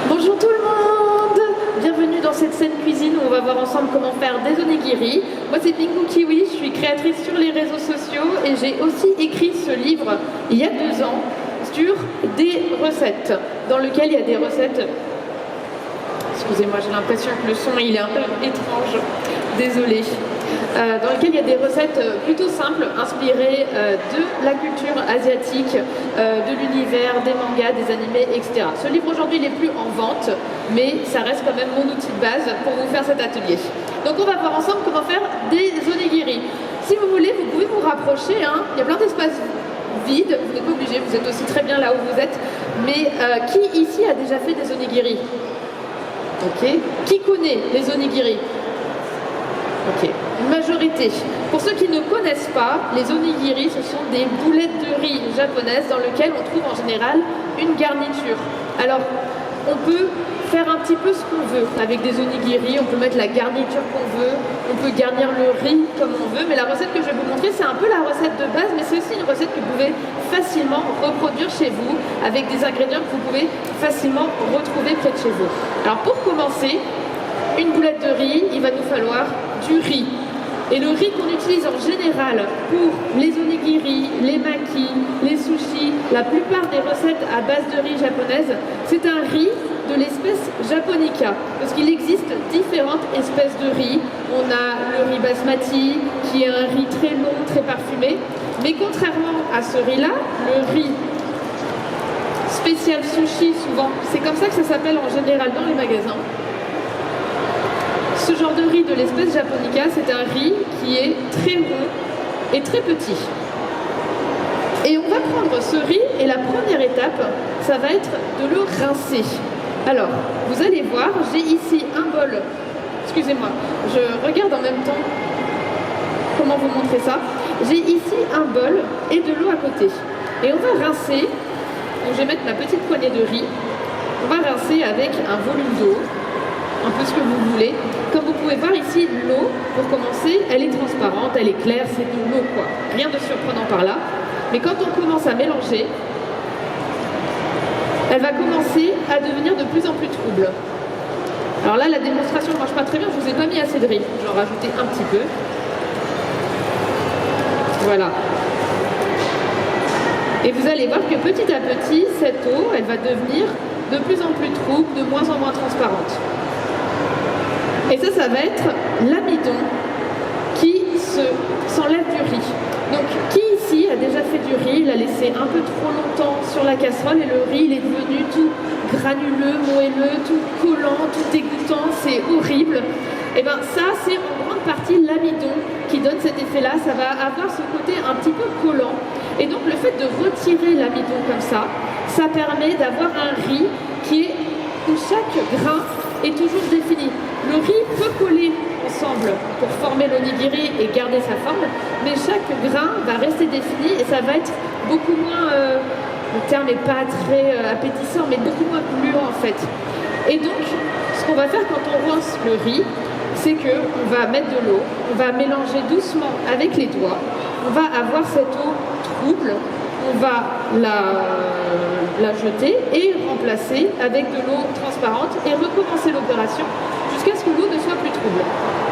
Bonjour tout le monde. Bienvenue dans cette scène cuisine où on va voir ensemble comment faire des onigiri. Moi c'est Pingu Kiwi, je suis créatrice sur les réseaux sociaux et j'ai aussi écrit ce livre il y a 2 ans sur des recettes, dans lequel il y a des recettes... Excusez-moi, j'ai l'impression que le son il est un peu étrange, désolée. Dans lequel il y a des recettes plutôt simples, inspirées de la culture asiatique, de l'univers, des mangas, des animés, etc. Ce livre aujourd'hui il n'est plus en vente, mais ça reste quand même mon outil de base pour vous faire cet atelier. Donc on va voir ensemble comment faire des onigiri. Si vous voulez, vous pouvez vous rapprocher, hein. Il y a plein d'espaces vides, vous n'êtes pas obligé, vous êtes aussi très bien là où vous êtes. Mais qui ici a déjà fait des onigiri? Ok. Qui connaît les onigiri? Ok, une majorité. Pour ceux qui ne connaissent pas, les onigiri, ce sont des boulettes de riz japonaises dans lesquelles on trouve en général une garniture. Alors, on peut faire un petit peu ce qu'on veut avec des onigiri, on peut mettre la garniture qu'on veut, on peut garnir le riz comme on veut, mais la recette que je vais vous montrer, c'est un peu la recette de base, mais c'est aussi une recette que vous pouvez facilement reproduire chez vous avec des ingrédients que vous pouvez facilement retrouver près de chez vous. Alors, pour commencer, une boulette de riz, il va nous falloir du riz. Et le riz qu'on utilise en général pour les onigiri, les maki, les sushis, la plupart des recettes à base de riz japonaise, c'est un riz de l'espèce japonica. Parce qu'il existe différentes espèces de riz. On a le riz basmati, qui est un riz très long, très parfumé. Mais contrairement à ce riz-là, le riz spécial sushi, souvent, c'est comme ça que ça s'appelle en général dans les magasins. Ce genre de riz de l'espèce japonica, c'est un riz qui est très rond et très petit. Et on va prendre ce riz et la première étape, ça va être de le rincer. Alors, vous allez voir, j'ai ici un bol. Excusez-moi, je regarde en même temps comment vous montrer ça. J'ai ici un bol et de l'eau à côté. Et on va rincer, donc je vais mettre ma petite poignée de riz. On va rincer avec un volume d'eau, un peu ce que vous voulez. Comme vous pouvez voir ici, l'eau, pour commencer, elle est transparente, elle est claire, c'est de l'eau quoi. Rien de surprenant par là. Mais quand on commence à mélanger, elle va commencer à devenir de plus en plus trouble. Alors là, la démonstration ne marche pas très bien, je vous ai pas mis assez de riz. J'en rajoutais un petit peu. Voilà. Et vous allez voir que petit à petit, cette eau, elle va devenir de plus en plus trouble, de moins en moins transparente. Et ça va être l'amidon qui s'enlève du riz. Donc, qui ici a déjà fait du riz, l'a laissé un peu trop longtemps sur la casserole et le riz il est devenu tout granuleux, moelleux, tout collant, tout dégoûtant, c'est horrible. Et bien ça, c'est en grande partie l'amidon qui donne cet effet-là. Ça va avoir ce côté un petit peu collant. Et donc, le fait de retirer l'amidon comme ça permet d'avoir un riz où chaque grain est toujours défini. Le riz peut coller ensemble pour former l'onigiri et garder sa forme, mais chaque grain va rester défini et ça va être beaucoup moins, le terme n'est pas très appétissant, mais beaucoup moins gluant en fait. Et donc, ce qu'on va faire quand on rince le riz, c'est qu'on va mettre de l'eau, on va mélanger doucement avec les doigts, on va avoir cette eau trouble, on va la jeter et remplacer avec de l'eau transparente et recommencer l'opération jusqu'à ce que l'eau ne soit plus trouble.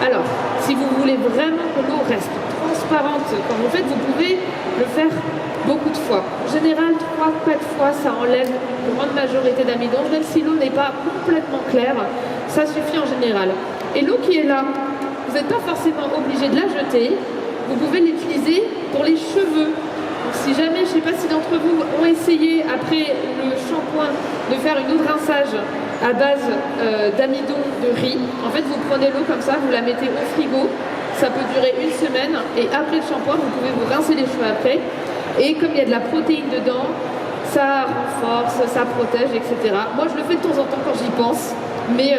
Alors, si vous voulez vraiment que l'eau reste transparente quand vous faites, vous pouvez le faire beaucoup de fois. En général, 3-4 fois, ça enlève une grande majorité d'amidon, même si l'eau n'est pas complètement claire, ça suffit en général. Et l'eau qui est là, vous n'êtes pas forcément obligé de la jeter, vous pouvez l'utiliser pour les cheveux. Donc, si jamais, je ne sais pas si d'entre vous ont essayé après le shampoing de faire une eau de rinçage à base d'amidon de riz. En fait, vous prenez l'eau comme ça, vous la mettez au frigo, ça peut durer 1 semaine et après le shampoing, vous pouvez vous rincer les cheveux après. Et comme il y a de la protéine dedans, ça renforce, ça protège, etc. Moi, je le fais de temps en temps quand j'y pense, mais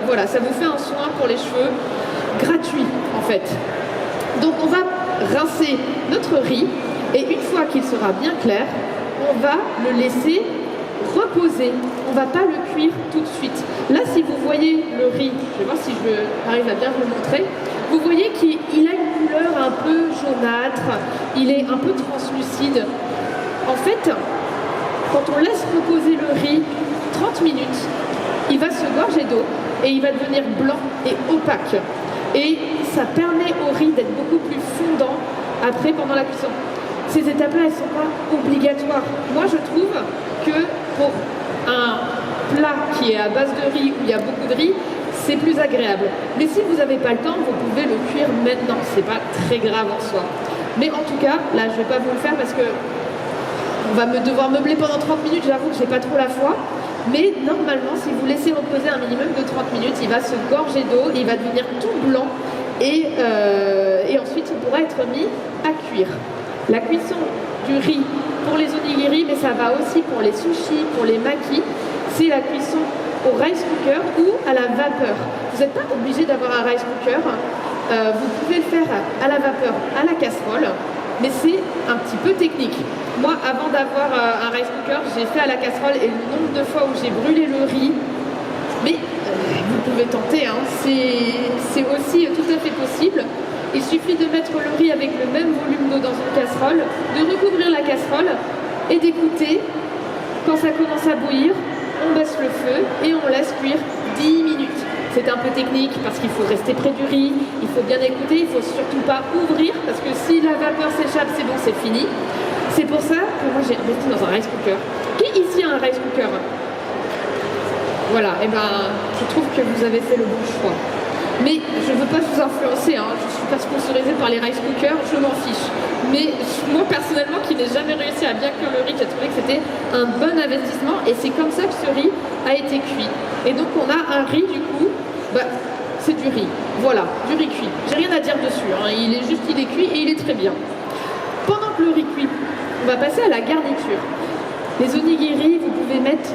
voilà, ça vous fait un soin pour les cheveux gratuit en fait. Donc, on va rincer notre riz et une fois qu'il sera bien clair, on va le laisser reposer. On ne va pas le cuire tout de suite. Là, si vous voyez le riz, je vais voir si j'arrive à bien vous le montrer, vous voyez qu'il a une couleur un peu jaunâtre, il est un peu translucide. En fait, quand on laisse reposer le riz 30 minutes, il va se gorger d'eau et il va devenir blanc et opaque. Et ça permet au riz d'être beaucoup plus fondant après pendant la cuisson. Ces étapes-là, elles ne sont pas obligatoires. Moi, je trouve que pour un plat qui est à base de riz, où il y a beaucoup de riz, c'est plus agréable. Mais si vous n'avez pas le temps, vous pouvez le cuire maintenant. C'est pas très grave en soi. Mais en tout cas, là, je ne vais pas vous le faire parce que on va devoir meubler pendant 30 minutes. J'avoue que je n'ai pas trop la foi. Mais normalement, si vous laissez reposer un minimum de 30 minutes, il va se gorger d'eau, il va devenir tout blanc et ensuite il pourra être mis à cuire. La cuisson du riz pour les onigiri, mais ça va aussi pour les sushis, pour les makis, c'est la cuisson au rice cooker ou à la vapeur. Vous n'êtes pas obligé d'avoir un rice cooker, vous pouvez le faire à la vapeur, à la casserole, mais c'est un petit peu technique. Moi, avant d'avoir un rice cooker, j'ai fait à la casserole et le nombre de fois où j'ai brûlé le riz, mais vous pouvez tenter, hein, c'est aussi tout à fait possible. Il suffit de mettre le riz avec le même volume d'eau dans une casserole, de recouvrir la casserole et d'écouter. Quand ça commence à bouillir, on baisse le feu et on laisse cuire 10 minutes. C'est un peu technique parce qu'il faut rester près du riz, il faut bien écouter, il ne faut surtout pas ouvrir parce que si la vapeur s'échappe, c'est bon, c'est fini. C'est pour ça que moi j'ai investi dans un rice cooker. Qui ici a un rice cooker? Voilà, et ben je trouve que vous avez fait le bon choix. Mais je ne veux pas vous influencer, hein. Je ne suis pas sponsorisée par les rice cookers, je m'en fiche. Mais moi personnellement qui n'ai jamais réussi à bien cuire le riz, j'ai trouvé que c'était un bon investissement et c'est comme ça que ce riz a été cuit. Et donc on a un riz du coup, c'est du riz, voilà, du riz cuit. J'ai rien à dire dessus, hein. Il est cuit et il est très bien. Pendant que le riz cuit, on va passer à la garniture. Les onigiri, vous pouvez mettre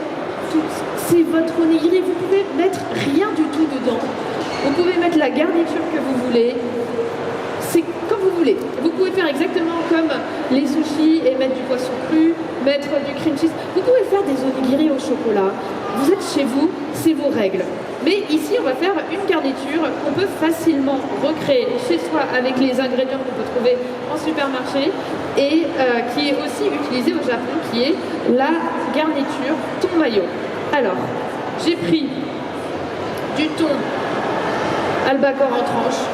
tout, c'est votre onigiri, vous pouvez mettre rien du tout dedans. Vous pouvez mettre la garniture que vous voulez, c'est comme vous voulez. Vous pouvez faire exactement comme les sushis et mettre du poisson cru, mettre du cream cheese. Vous pouvez faire des onigiri au chocolat. Vous êtes chez vous, c'est vos règles. Mais ici, on va faire une garniture qu'on peut facilement recréer chez soi avec les ingrédients qu'on peut trouver en supermarché et qui est aussi utilisée au Japon, qui est la garniture thon mayo. Alors, j'ai pris du thon albacore en tranches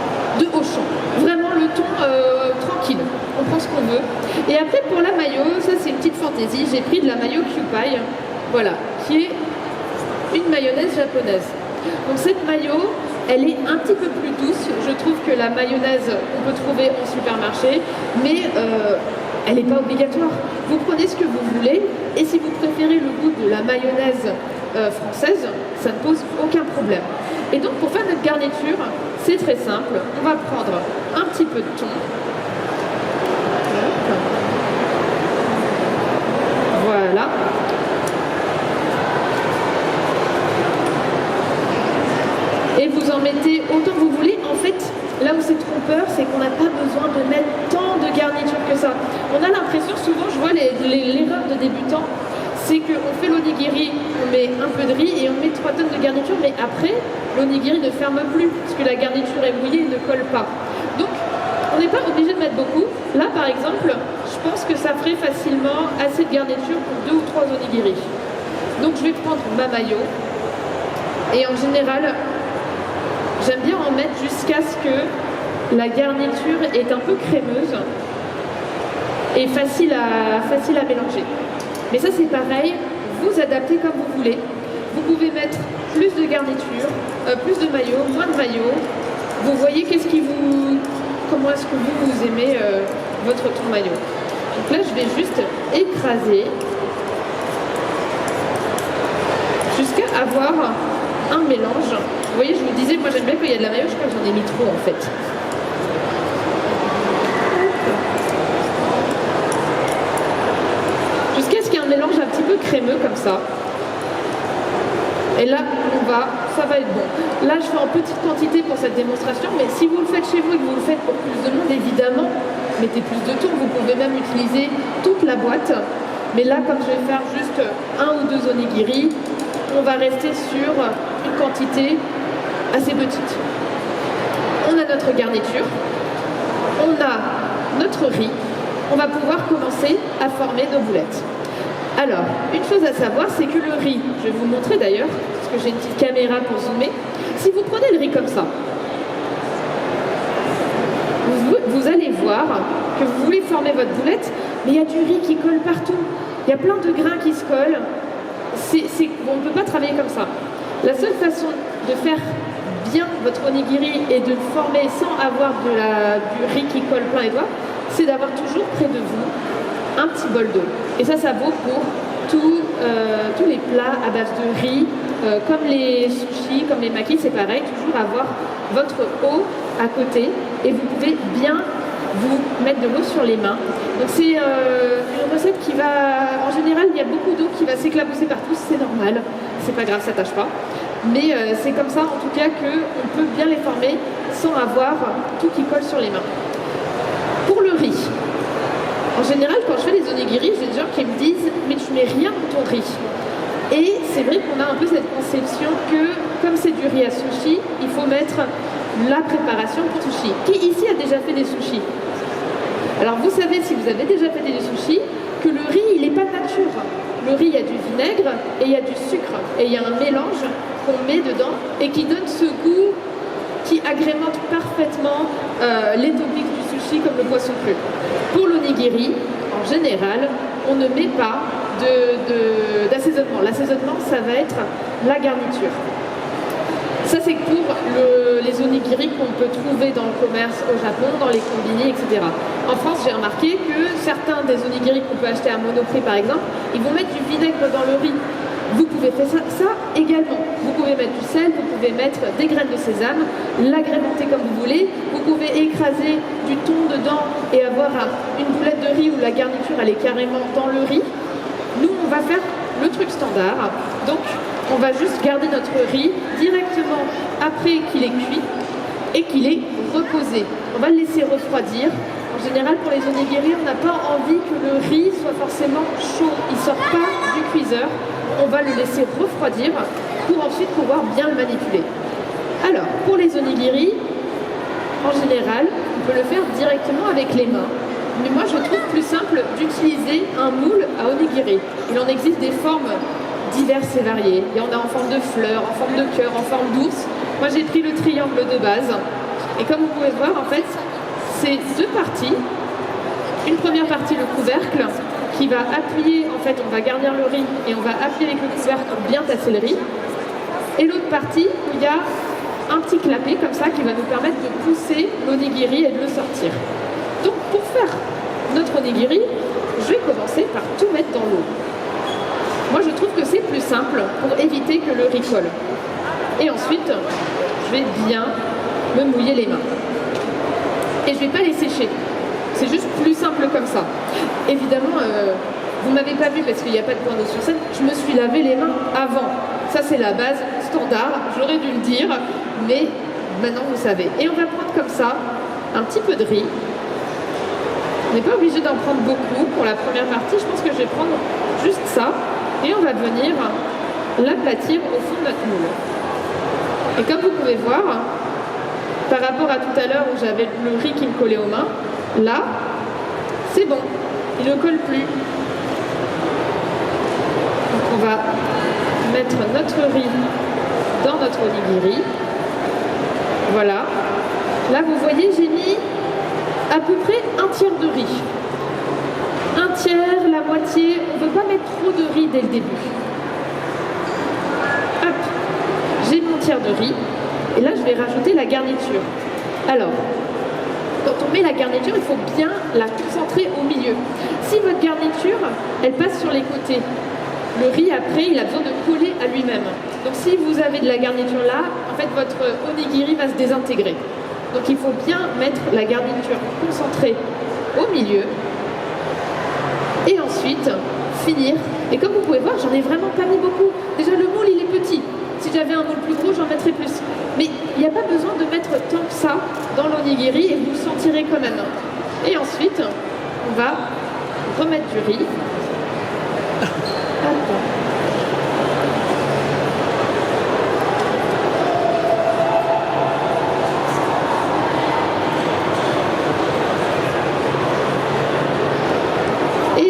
de Auchan. Vraiment le thon tranquille, on prend ce qu'on veut. Et après pour la mayo, ça c'est une petite fantaisie, j'ai pris de la mayo Kewpie, voilà, qui est une mayonnaise japonaise. Donc cette mayo, elle est un petit peu plus douce, je trouve que la mayonnaise qu'on peut trouver en supermarché, mais elle n'est pas obligatoire. Vous prenez ce que vous voulez, et si vous préférez le goût de la mayonnaise française, ça ne pose aucun problème. Et donc pour faire notre garniture, c'est très simple. On va prendre un petit peu de thon. Voilà. Et vous en mettez autant que vous voulez. En fait, là où c'est trompeur, c'est qu'on n'a pas besoin de mettre tant de garniture que ça. On a l'impression, souvent, je vois l'erreur de débutants, c'est qu'on fait l'onigiri, on met un peu de riz et on met 3 tonnes de garniture, mais après, l'onigiri ne ferme plus, parce que la garniture est mouillée et ne colle pas. Donc, on n'est pas obligé de mettre beaucoup. Là, par exemple, je pense que ça ferait facilement assez de garniture pour 2 ou 3 onigiri. Donc, je vais prendre ma mayo. Et en général, j'aime bien en mettre jusqu'à ce que la garniture est un peu crémeuse et facile à mélanger. Mais ça c'est pareil, vous adaptez comme vous voulez. Vous pouvez mettre plus de garniture, plus de mayo, moins de mayo. Vous voyez comment est-ce que vous aimez votre thon mayo. Donc là je vais juste écraser jusqu'à avoir un mélange. Vous voyez, je vous disais, moi j'aime bien quand il y a de la mayo, je crois que j'en ai mis trop en fait. Mélange un petit peu crémeux comme ça. Et là, ça va être bon. Là, je fais en petite quantité pour cette démonstration, mais si vous le faites chez vous et que vous le faites pour plus de monde, évidemment, mettez plus de thon. Vous pouvez même utiliser toute la boîte. Mais là, comme je vais faire juste 1 ou 2 onigiri, on va rester sur une quantité assez petite. On a notre garniture, on a notre riz. On va pouvoir commencer à former nos boulettes. Alors, une chose à savoir, c'est que le riz, je vais vous montrer d'ailleurs, parce que j'ai une petite caméra pour zoomer, si vous prenez le riz comme ça, vous allez voir que vous voulez former votre boulette, mais il y a du riz qui colle partout. Il y a plein de grains qui se collent. On ne peut pas travailler comme ça. La seule façon de faire bien votre onigiri et de le former sans avoir du riz qui colle plein les doigts, c'est d'avoir toujours près de vous un petit bol d'eau. Et ça vaut pour tous les plats à base de riz, comme les sushis, comme les makis, c'est pareil, toujours avoir votre eau à côté et vous pouvez bien vous mettre de l'eau sur les mains. Donc c'est une recette qui va, en général, il y a beaucoup d'eau qui va s'éclabousser partout, c'est normal, c'est pas grave, ça tâche pas. Mais c'est comme ça, en tout cas, qu'on peut bien les former sans avoir tout qui colle sur les mains. Pour le riz, en général, quand je fais les onigiri, j'ai des gens qui me disent « mais tu mets rien dans ton riz ». Et c'est vrai qu'on a un peu cette conception que, comme c'est du riz à sushi, il faut mettre la préparation pour sushi. Qui ici a déjà fait des sushis? Alors vous savez, si vous avez déjà fait des sushis, que le riz, il n'est pas nature. Le riz, il y a du vinaigre et il y a du sucre. Et il y a un mélange qu'on met dedans et qui donne ce goût qui agrémente parfaitement les toppings du sushi comme le poisson cru. Pour l'onigiri, en général, on ne met pas d'assaisonnement. L'assaisonnement, ça va être la garniture. Ça, c'est pour les onigiri qu'on peut trouver dans le commerce au Japon, dans les combini, etc. En France, j'ai remarqué que certains des onigiri qu'on peut acheter à Monoprix, par exemple, ils vont mettre du vinaigre dans le riz. Vous pouvez faire ça également. Vous pouvez mettre du sel, vous pouvez mettre des graines de sésame, l'agrémenter comme vous voulez. Vous pouvez écraser du thon dedans et avoir une boulette de riz où la garniture, elle est carrément dans le riz. Nous, on va faire le truc standard. Donc, on va juste garder notre riz directement après qu'il est cuit et qu'il est reposé. On va le laisser refroidir. En général, pour les onigiri, on n'a pas envie que le riz soit forcément chaud. Il ne sort pas du cuiseur. On va le laisser refroidir pour ensuite pouvoir bien le manipuler. Alors, pour les onigiri, en général, on peut le faire directement avec les mains. Mais moi, je trouve plus simple d'utiliser un moule à onigiri. Il en existe des formes diverses et variées. Il y en a en forme de fleurs, en forme de cœur, en forme d'ours. Moi, j'ai pris le triangle de base. Et comme vous pouvez voir, en fait, c'est deux parties. Une première partie, le couvercle, qui va appuyer, en fait, on va garnir le riz et on va appuyer avec le couvercle pour bien tasser le riz. Et l'autre partie, où il y a un petit clapet comme ça qui va nous permettre de pousser l'onigiri et de le sortir. Donc, pour faire notre onigiri, je vais commencer par tout mettre dans l'eau. Moi, je trouve que c'est plus simple pour éviter que le riz colle. Et ensuite, je vais bien me mouiller les mains. Et je ne vais pas les sécher. C'est juste plus simple comme ça. Évidemment, vous ne m'avez pas vu parce qu'il n'y a pas de point d'eau sur scène, je me suis lavé les mains avant. Ça, c'est la base standard. J'aurais dû le dire, mais maintenant, vous savez. Et on va prendre comme ça un petit peu de riz. On n'est pas obligé d'en prendre beaucoup pour la première partie. Je pense que je vais prendre juste ça. Et on va venir l'aplatir au fond de notre moule. Et comme vous pouvez voir, par rapport à tout à l'heure où j'avais le riz qui me collait aux mains, là, c'est bon, il ne colle plus. Donc on va mettre notre riz dans notre onigiri. Voilà. Là, vous voyez, j'ai mis à peu près un tiers de riz. Un tiers, la moitié, on ne veut pas mettre trop de riz dès le début. Hop, j'ai mon tiers de riz, et là je vais rajouter la garniture. Alors, quand on met la garniture, il faut bien la concentrer au milieu. Si votre garniture, elle passe sur les côtés, le riz après, il a besoin de coller à lui-même. Donc si vous avez de la garniture là, en fait votre onigiri va se désintégrer. Donc il faut bien mettre la garniture concentrée au milieu. Et ensuite, finir. Et comme vous pouvez voir, j'en ai vraiment pas mis beaucoup. Déjà, le moule, il est petit. Si j'avais un moule plus gros, j'en mettrais plus. Mais il n'y a pas besoin de mettre tant que ça dans l'onigiri et vous le sentirez quand même. Et ensuite, on va remettre du riz. Hop.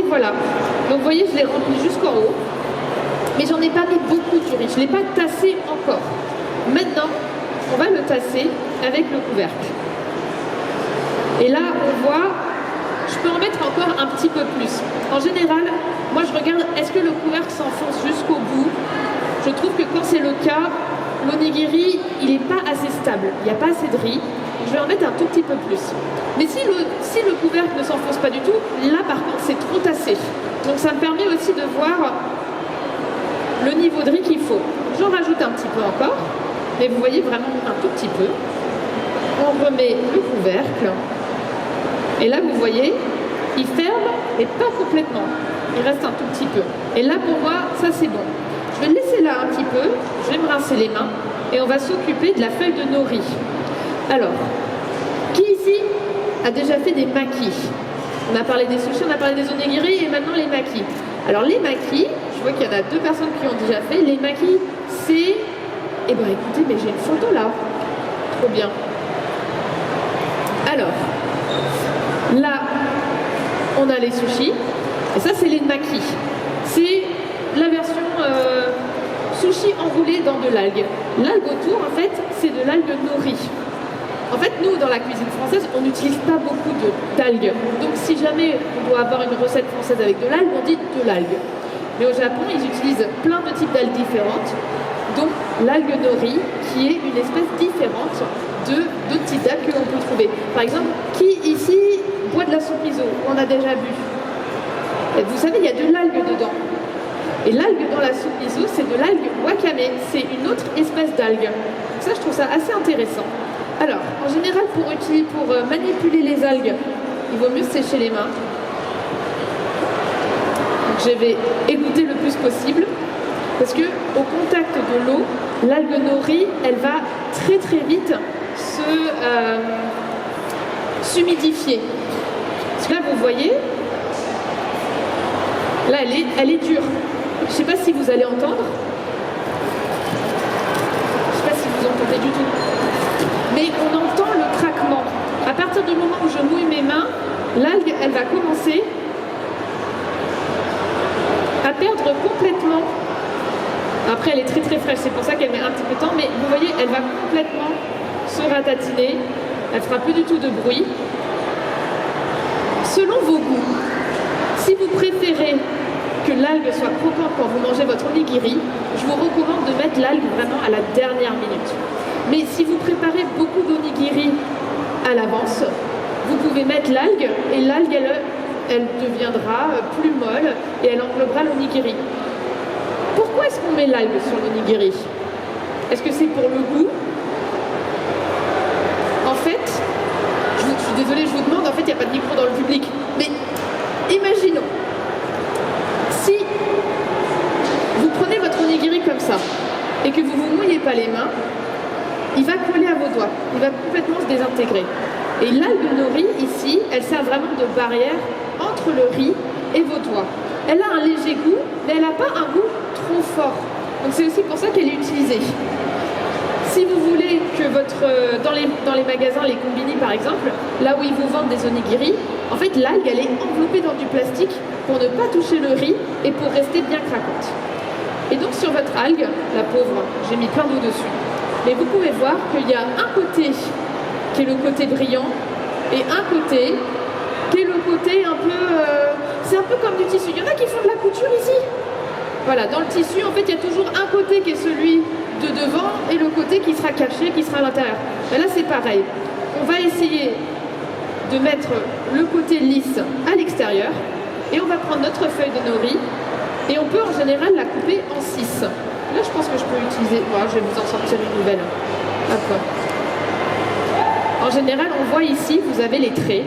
Voilà. Donc vous voyez, je l'ai rempli jusqu'au Je ne l'ai pas tassé encore. Maintenant, on va le tasser avec le couvercle. Et là, on voit, je peux en mettre encore un petit peu plus. En général, moi je regarde, est-ce que le couvercle s'enfonce jusqu'au bout? Je trouve que quand c'est le cas, l'onigiri, il n'est pas assez stable. Il n'y a pas assez de riz. Je vais en mettre un tout petit peu plus. Mais si le couvercle ne s'enfonce pas du tout, là par contre c'est trop tassé. Donc ça me permet aussi de voir le niveau de riz qu'il faut. J'en rajoute un petit peu encore, mais vous voyez vraiment un tout petit peu. On remet le couvercle. Et là vous voyez, il ferme, mais pas complètement. Il reste un tout petit peu. Et là pour moi, ça c'est bon. Je vais le laisser là un petit peu, je vais me rincer les mains et on va s'occuper de la feuille de nori. Alors, qui ici a déjà fait des makis? On a parlé des sushis, on a parlé des onigiri et maintenant les makis. Alors les makis, je vois qu'il y en a 2 personnes qui ont déjà fait. Les makis, c'est... Eh bien écoutez, mais j'ai une photo là. Trop bien. Alors, là, on a les sushis. Et ça, c'est les makis. C'est la version sushi enroulé dans de l'algue. L'algue autour, en fait, c'est de l'algue nori. En fait, nous, dans la cuisine française, on n'utilise pas beaucoup d'algues. Donc, si jamais on doit avoir une recette française avec de l'algue, on dit de l'algue. Mais au Japon, ils utilisent plein de types d'algues différentes, dont l'algue nori, qui est une espèce différente de types d'algues que l'on peut trouver. Par exemple, qui ici boit de la soupe miso? On a déjà bu. Et vous savez, il y a de l'algue dedans. Et l'algue dans la soupe miso, c'est de l'algue wakame. C'est une autre espèce d'algue. Donc ça, je trouve ça assez intéressant. Alors, en général, pour manipuler les algues, il vaut mieux sécher les mains. Donc, je vais égoutter le plus possible. Parce que au contact de l'eau, l'algue nori, elle va très très vite s'humidifier. Parce que là, vous voyez, là, elle est dure. Je ne sais pas si vous allez entendre. Je ne sais pas si vous entendez du tout. Mais on entend le craquement. À partir du moment où je mouille mes mains, l'algue, elle va commencer à perdre complètement. Après, elle est très très fraîche, c'est pour ça qu'elle met un petit peu de temps, mais vous voyez, elle va complètement se ratatiner. Elle ne fera plus du tout de bruit. Selon vos goûts, si vous préférez que l'algue soit croquante quand vous mangez votre onigiri, je vous recommande de mettre l'algue vraiment à la dernière minute. Mais si vous préparez beaucoup d'onigiri à l'avance, vous pouvez mettre l'algue et l'algue, elle deviendra plus molle et elle englobera l'onigiri. Pourquoi est-ce qu'on met l'algue sur l'onigiri? Est-ce que c'est pour le goût? En fait, je suis désolée, je vous demande, en fait, il n'y a pas de micro dans le public, mais imaginons, si vous prenez votre onigiri comme ça et que vous ne vous mouillez pas les mains, il va coller à vos doigts, il va complètement se désintégrer. Et l'algue nori, ici, elle sert vraiment de barrière entre le riz et vos doigts. Elle a un léger goût, mais elle n'a pas un goût trop fort. Donc c'est aussi pour ça qu'elle est utilisée. Si vous voulez que dans les magasins, les combini par exemple, là où ils vous vendent des onigiri, en fait l'algue, elle est enveloppée dans du plastique pour ne pas toucher le riz et pour rester bien craquante. Et donc sur votre algue, la pauvre, j'ai mis plein d'eau dessus. Mais vous pouvez voir qu'il y a un côté qui est le côté brillant et un côté qui est le côté un peu... c'est un peu comme du tissu. Il y en a qui font de la couture ici. Voilà, dans le tissu, en fait, il y a toujours un côté qui est celui de devant et le côté qui sera caché, qui sera à l'intérieur. Mais là, c'est pareil. On va essayer de mettre le côté lisse à l'extérieur et on va prendre notre feuille de nori et on peut en général la couper en 6. Là, je pense que je peux utiliser... Voilà, je vais vous en sortir une nouvelle. Hop. En général, on voit ici, vous avez les traits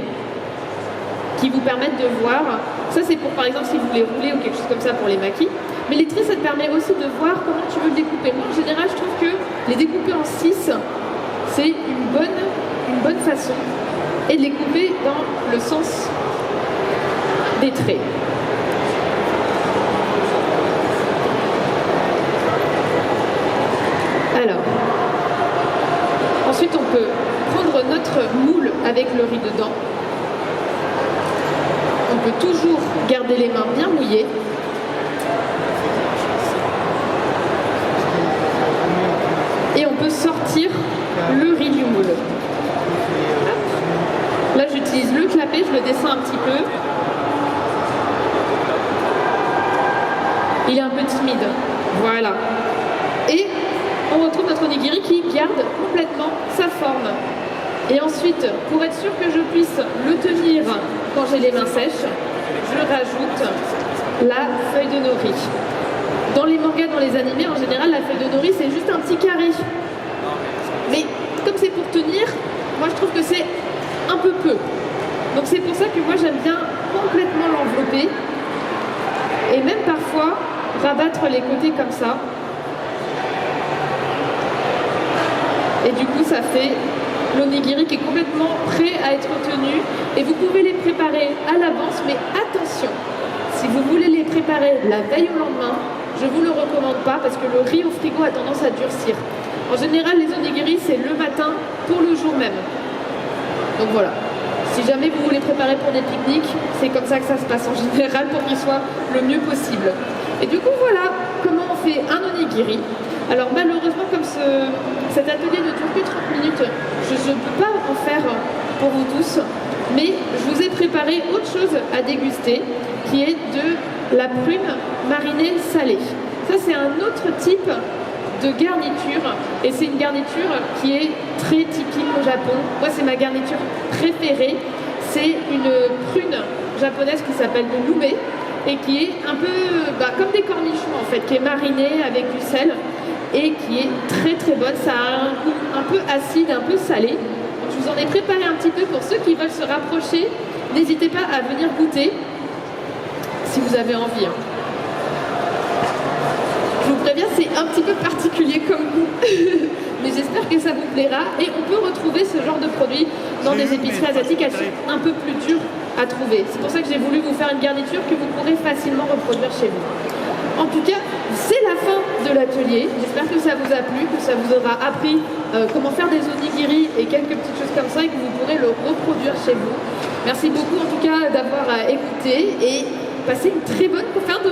qui vous permettent de voir. Ça, c'est pour, par exemple, si vous voulez rouler ou quelque chose comme ça pour les makis. Mais les traits, ça te permet aussi de voir comment tu veux le découper. Moi, en général, je trouve que les découper en 6, c'est une bonne façon. Et de les couper dans le sens des traits. Alors, ensuite, on peut prendre notre moule avec le riz dedans. On peut toujours garder les mains bien mouillées. sortir le riz du moule. Là, j'utilise le clapet, je le descends un petit peu. Il est un peu timide. Voilà. Et on retrouve notre onigiri qui garde complètement sa forme. Et ensuite, pour être sûr que je puisse le tenir quand j'ai les mains sèches, je rajoute la feuille de nori. Dans les mangas, dans les animés, en général, la feuille de nori, c'est juste un petit carré. Mais comme c'est pour tenir, moi je trouve que c'est un peu peu. Donc c'est pour ça que moi j'aime bien complètement l'envelopper. Et même parfois, rabattre les côtés comme ça. Et du coup, ça fait l'onigiri qui est complètement prêt à être tenu. Et vous pouvez les préparer à l'avance, mais attention, si vous voulez les préparer la veille au lendemain, je ne vous le recommande pas parce que le riz au frigo a tendance à durcir. En général, les onigiri, c'est le matin pour le jour même. Donc voilà. Si jamais vous voulez préparer pour des pique-niques, c'est comme ça que ça se passe en général pour qu'il soit le mieux possible. Et du coup, voilà comment on fait un onigiri. Alors malheureusement, comme cet atelier ne dure que 30 minutes, je ne peux pas en faire pour vous tous, mais je vous ai préparé autre chose à déguster, qui est de la prune marinée salée. Ça, c'est un autre type de garniture, et c'est une garniture qui est très typique au Japon. Moi, c'est ma garniture préférée. C'est une prune japonaise qui s'appelle le lubé, et qui est un peu comme des cornichons en fait, qui est marinée avec du sel et qui est très très bonne. Ça a un goût un peu acide, un peu salé. Donc, je vous en ai préparé un petit peu pour ceux qui veulent se rapprocher. N'hésitez pas à venir goûter si vous avez envie. Je vous préviens, c'est un petit peu particulier comme goût, mais j'espère que ça vous plaira. Et on peut retrouver ce genre de produits dans des épiceries asiatiques. Elles sont un peu plus dures à trouver. C'est pour ça que j'ai voulu vous faire une garniture que vous pourrez facilement reproduire chez vous. En tout cas, c'est la fin de l'atelier. J'espère que ça vous a plu, que ça vous aura appris comment faire des onigiri et quelques petites choses comme ça et que vous pourrez le reproduire chez vous. Merci beaucoup en tout cas d'avoir écouté et passez une très bonne fin de